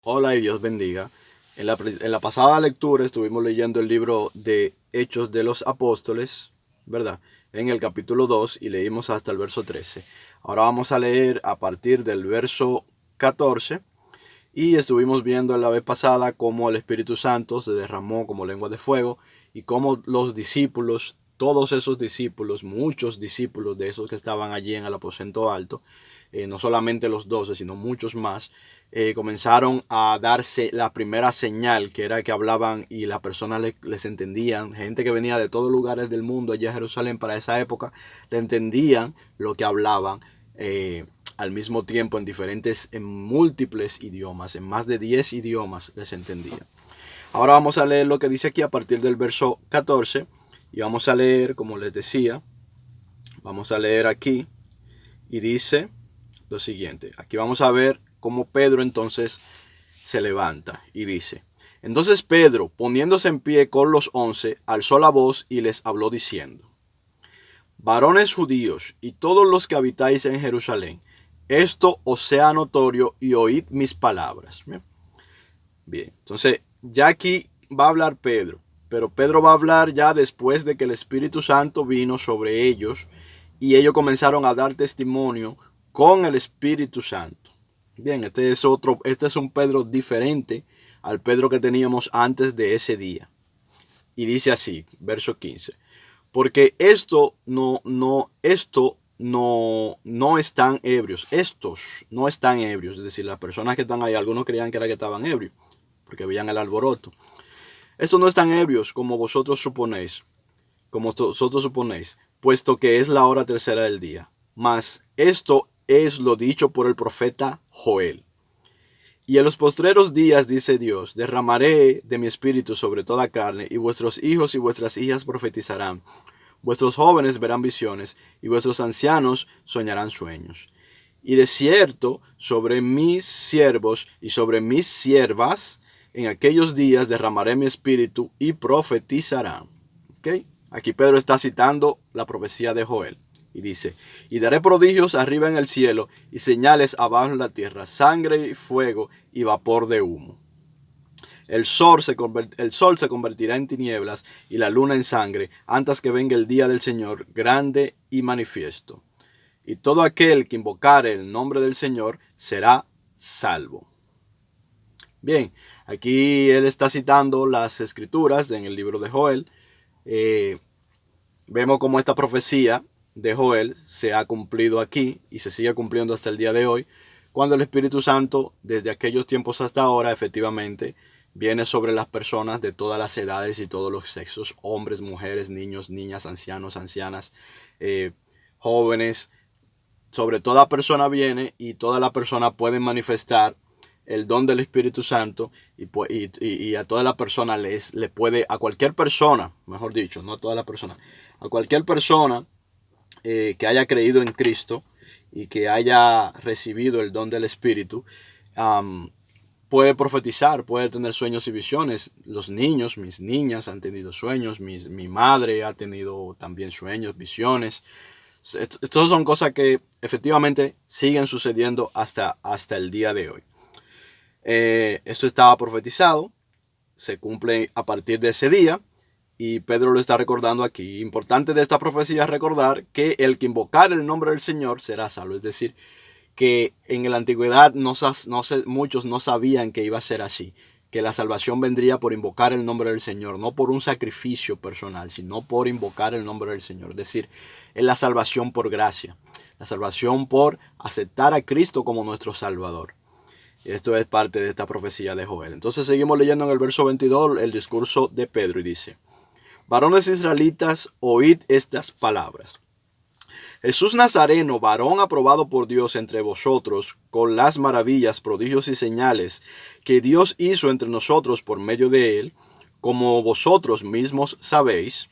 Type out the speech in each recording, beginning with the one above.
Hola y Dios bendiga. En la pasada lectura estuvimos leyendo el libro de Hechos de los Apóstoles, ¿verdad? En el capítulo 2 y leímos hasta el verso 13. Ahora vamos a leer a partir del verso 14 y estuvimos viendo en la vez pasada cómo el Espíritu Santo se derramó como lengua de fuego y cómo los discípulos, todos esos discípulos, muchos discípulos de esos que estaban allí en el aposento alto, no solamente los 12, sino muchos más, comenzaron a darse la primera señal, que era que hablaban y las personas les entendían. Gente que venía de todos lugares del mundo allá a Jerusalén para esa época, le entendían lo que hablaban. Al mismo tiempo en múltiples idiomas, en más de 10 idiomas les entendía. Ahora vamos a leer lo que dice aquí a partir del verso 14 y vamos a leer, como les decía, vamos a leer aquí y dice lo siguiente. Aquí vamos a ver cómo Pedro entonces se levanta y dice: Entonces Pedro, poniéndose en pie con los 11, alzó la voz y les habló diciendo: Varones judíos y todos los que habitáis en Jerusalén, esto os sea notorio y oíd mis palabras. Bien, entonces ya aquí va a hablar Pedro, pero Pedro va a hablar ya después de que el Espíritu Santo vino sobre ellos y ellos comenzaron a dar testimonio con el Espíritu Santo. Bien, este es un Pedro diferente al Pedro que teníamos antes de ese día. Y dice así, verso 15: Porque no están ebrios. Estos no están ebrios. Es decir, las personas que están ahí, algunos creían que era que estaban ebrios, porque veían el alboroto. Estos no están ebrios como vosotros suponéis, puesto que es la hora tercera del día. Mas esto es lo dicho por el profeta Joel. Y en los postreros días, dice Dios, derramaré de mi espíritu sobre toda carne, y vuestros hijos y vuestras hijas profetizarán. Vuestros jóvenes verán visiones, y vuestros ancianos soñarán sueños. Y de cierto, sobre mis siervos y sobre mis siervas, en aquellos días derramaré mi espíritu y profetizarán. ¿Okay? Aquí Pedro está citando la profecía de Joel. Y dice: Y daré prodigios arriba en el cielo y señales abajo en la tierra, sangre y fuego y vapor de humo. El sol se convertirá en tinieblas y la luna en sangre, antes que venga el día del Señor grande y manifiesto. Y todo aquel que invocare el nombre del Señor será salvo. Bien, aquí él está citando las escrituras en el libro de Joel. Vemos cómo esta profecía de Joel se ha cumplido aquí y se sigue cumpliendo hasta el día de hoy, cuando el Espíritu Santo, desde aquellos tiempos hasta ahora, efectivamente, viene sobre las personas de todas las edades y todos los sexos: hombres, mujeres, niños, niñas, ancianos, ancianas, jóvenes. Sobre toda persona viene y toda la persona puede manifestar el don del Espíritu Santo y a toda la persona le puede, a cualquier persona, mejor dicho, no a toda la persona, a cualquier persona que haya creído en Cristo y que haya recibido el don del Espíritu, puede profetizar, puede tener sueños y visiones. Los niños, mis niñas han tenido sueños, mi madre ha tenido también sueños, visiones. Estas son cosas que efectivamente siguen sucediendo hasta el día de hoy. Esto estaba profetizado, se cumple a partir de ese día y Pedro lo está recordando aquí. Importante de esta profecía es recordar que el que invocar el nombre del Señor será salvo. Es decir, que en la antigüedad muchos no sabían que iba a ser así, que la salvación vendría por invocar el nombre del Señor, no por un sacrificio personal, sino por invocar el nombre del Señor. Es decir, es la salvación por gracia, la salvación por aceptar a Cristo como nuestro Salvador. Y esto es parte de esta profecía de Joel. Entonces seguimos leyendo en el verso 22 el discurso de Pedro y dice: Varones israelitas, oíd estas palabras. Jesús Nazareno, varón aprobado por Dios entre vosotros, con las maravillas, prodigios y señales que Dios hizo entre nosotros por medio de él, como vosotros mismos sabéis,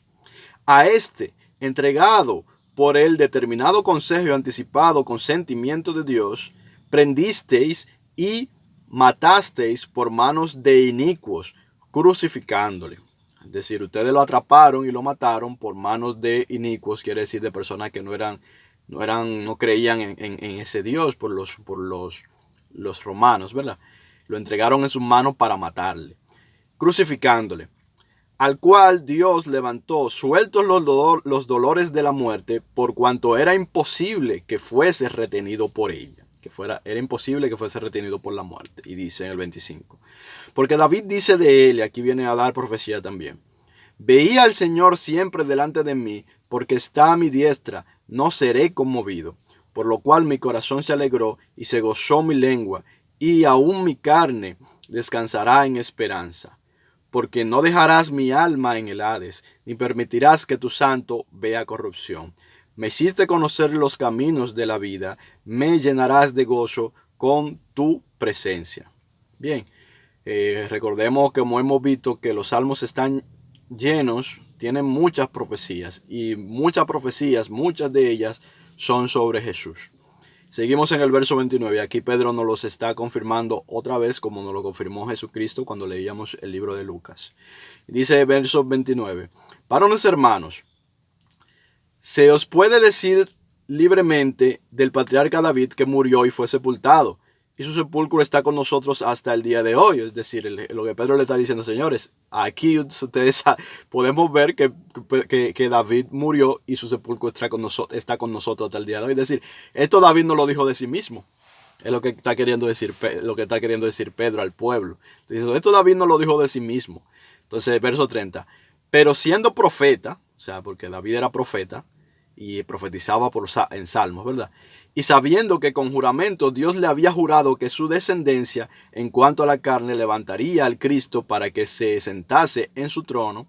a este, entregado por el determinado consejo y anticipado consentimiento de Dios, prendisteis y matasteis por manos de inicuos, crucificándole. Es decir, ustedes lo atraparon y lo mataron por manos de inicuos, quiere decir de personas que no creían en ese Dios, por los romanos, ¿verdad? lo entregaron en sus manos para matarle, crucificándole, al cual Dios levantó, sueltos los dolores de la muerte, por cuanto era imposible que fuese retenido por ella. Era imposible que fuese retenido por la muerte. Y dice en el 25. Porque David dice de él, y aquí viene a dar profecía también: veía al Señor siempre delante de mí, porque está a mi diestra, no seré conmovido. Por lo cual mi corazón se alegró y se gozó mi lengua, y aún mi carne descansará en esperanza. Porque no dejarás mi alma en el Hades, ni permitirás que tu santo vea corrupción. Me hiciste conocer los caminos de la vida, me llenarás de gozo con tu presencia. Bien, recordemos que como hemos visto que los salmos están llenos, tienen muchas profecías, y muchas de ellas son sobre Jesús. Seguimos en el verso 29. Aquí Pedro nos los está confirmando otra vez, como nos lo confirmó Jesucristo cuando leíamos el libro de Lucas. Dice verso 29. Varones hermanos, se os puede decir libremente del patriarca David, que murió y fue sepultado, y su sepulcro está con nosotros hasta el día de hoy. Es decir, lo que Pedro le está diciendo: señores, aquí ustedes podemos ver que David murió y su sepulcro está con nosotros hasta el día de hoy. Es decir, esto David no lo dijo de sí mismo. Es lo que está queriendo decir Pedro al pueblo. Entonces, esto David no lo dijo de sí mismo. Entonces, verso 30. Pero siendo profeta, o sea, porque David era profeta y profetizaba en salmos, ¿verdad? Y sabiendo que con juramento Dios le había jurado que su descendencia en cuanto a la carne levantaría al Cristo para que se sentase en su trono,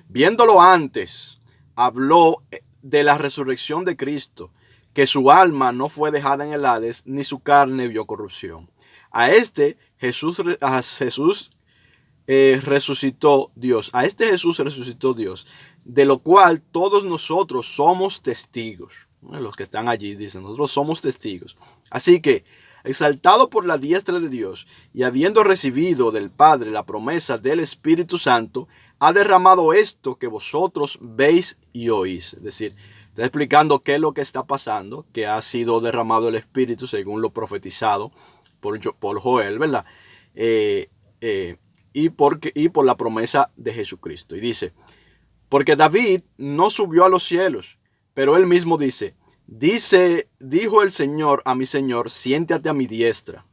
viéndolo antes, habló de la resurrección de Cristo, que su alma no fue dejada en el Hades, ni su carne vio corrupción. A este Jesús resucitó Dios, de lo cual todos nosotros somos testigos. Los que están allí dicen: nosotros somos testigos. Así que, exaltado por la diestra de Dios y habiendo recibido del Padre la promesa del Espíritu Santo, ha derramado esto que vosotros veis y oís. Es decir, está explicando qué es lo que está pasando, que ha sido derramado el Espíritu según lo profetizado por Joel, ¿verdad? Y por la promesa de Jesucristo. Y dice: porque David no subió a los cielos, pero él mismo dijo el Señor a mi Señor: siéntate a mi diestra.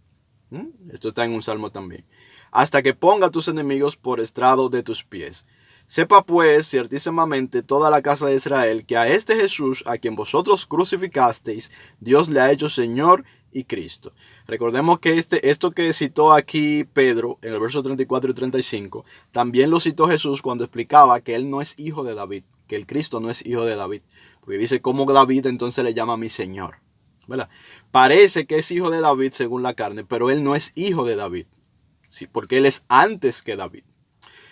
Esto está en un salmo también. Hasta que ponga a tus enemigos por estrado de tus pies. Sepa pues ciertísimamente toda la casa de Israel que a este Jesús, a quien vosotros crucificasteis, Dios le ha hecho Señor y Cristo. Recordemos que esto que citó aquí Pedro en el verso 34 y 35, también lo citó Jesús cuando explicaba que él no es hijo de David, que el Cristo no es hijo de David. Porque dice: ¿cómo David entonces le llama a mi Señor? ¿Verdad? Parece que es hijo de David según la carne, pero él no es hijo de David. Sí, porque él es antes que David.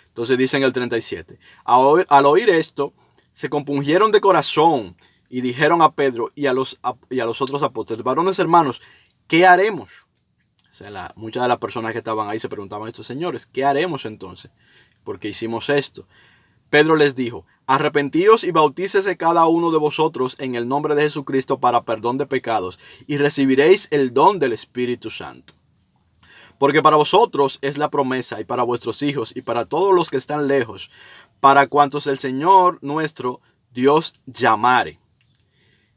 Entonces dice en el 37. Al oír esto, se compungieron de corazón y dijeron a Pedro y a los otros apóstoles: varones hermanos, ¿qué haremos? O sea, muchas de las personas que estaban ahí se preguntaban a estos señores: ¿qué haremos entonces? Porque hicimos esto. Pedro les dijo: arrepentíos y bautícese cada uno de vosotros en el nombre de Jesucristo para perdón de pecados, y recibiréis el don del Espíritu Santo. Porque para vosotros es la promesa, y para vuestros hijos, y para todos los que están lejos, para cuantos el Señor nuestro Dios llamare.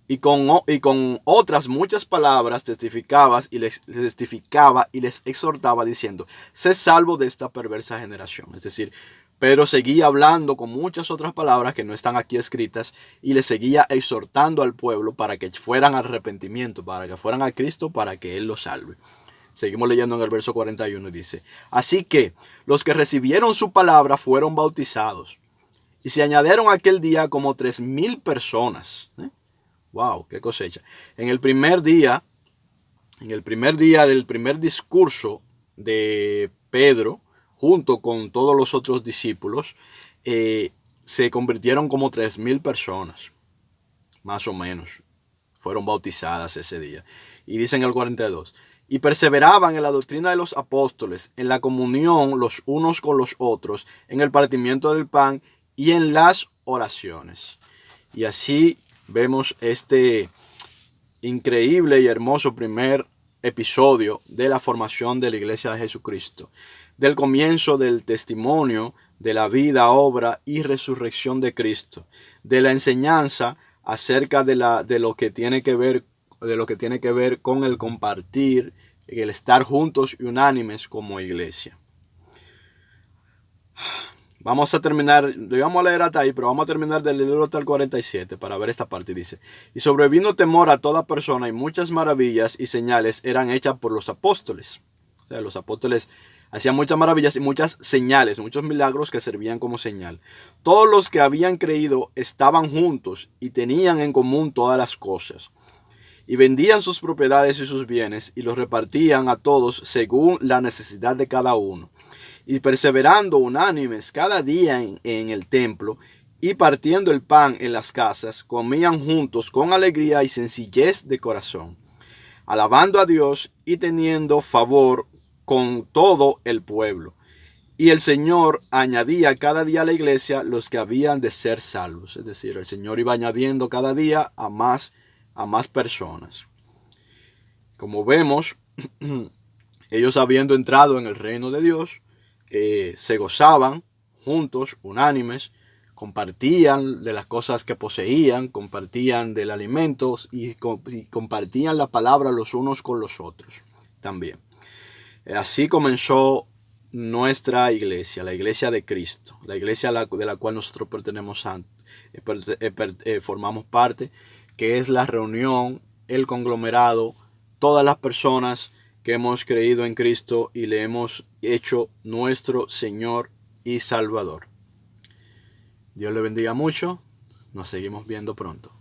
Y con otras muchas palabras testificaba y les exhortaba diciendo: sé salvo de esta perversa generación. Es decir, Pedro seguía hablando con muchas otras palabras que no están aquí escritas, y le seguía exhortando al pueblo para que fueran al arrepentimiento, para que fueran a Cristo, para que Él los salve. Seguimos leyendo en el verso 41 y dice: así que los que recibieron su palabra fueron bautizados, y se añadieron aquel día como 3,000 personas. Wow, qué cosecha. En el primer día del primer discurso de Pedro, junto con todos los otros discípulos, se convirtieron como 3,000 personas, más o menos, fueron bautizadas ese día. Y dice en el 42: y perseveraban en la doctrina de los apóstoles, en la comunión los unos con los otros, en el partimiento del pan y en las oraciones. Y así vemos este increíble y hermoso primer episodio de la formación de la Iglesia de Jesucristo, del comienzo del testimonio de la vida, obra y resurrección de Cristo, de la enseñanza acerca de lo que tiene que ver con el compartir, el estar juntos y unánimes como iglesia. Vamos a terminar, le vamos a leer hasta ahí, pero vamos a terminar del libro hasta el 47 para ver esta parte. Dice: y sobrevino temor a toda persona, y muchas maravillas y señales eran hechas por los apóstoles. O sea, los apóstoles hacían muchas maravillas y muchas señales, muchos milagros que servían como señal. Todos los que habían creído estaban juntos y tenían en común todas las cosas. Y vendían sus propiedades y sus bienes y los repartían a todos según la necesidad de cada uno. Y perseverando unánimes cada día en el templo y partiendo el pan en las casas, comían juntos con alegría y sencillez de corazón, alabando a Dios y teniendo favor con todo el pueblo. Y el Señor añadía cada día a la iglesia los que habían de ser salvos. Es decir, el Señor iba añadiendo cada día a más personas. Como vemos, ellos habiendo entrado en el reino de Dios, se gozaban juntos, unánimes, compartían de las cosas que poseían, compartían del alimento y compartían la palabra los unos con los otros también. Así comenzó nuestra iglesia, la iglesia de Cristo, la iglesia de la cual nosotros formamos parte, que es la reunión, el conglomerado, todas las personas que hemos creído en Cristo y le hemos hecho nuestro Señor y Salvador. Dios le bendiga mucho. Nos seguimos viendo pronto.